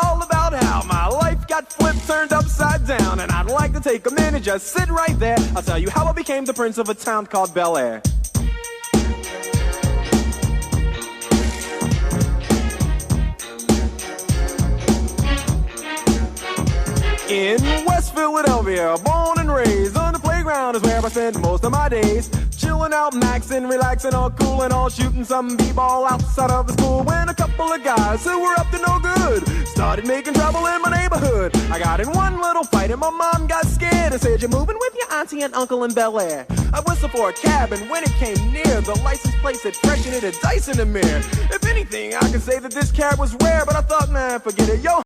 all about how my life got flipped, turned upside down. And I'd like to take a minute, just sit right there. I'll tell you how I became the prince of a town called Bel Air. In West Philadelphia, born and raised, on the playground is where I spent most of my days. Chilling out, maxing, relaxing, all cool and all, shooting some b-ball outside of the school. When a couple of guys who were up to no good started making trouble in my neighborhood. I got in one little fight and my mom got scared and said, "You're moving with your auntie and uncle in Bel Air." I whistled for a cab, and when it came near, the license plate said fresh and it had dice in the mirror. If anything, I could say that this cab was rare, but I thought, man, forget it, yo.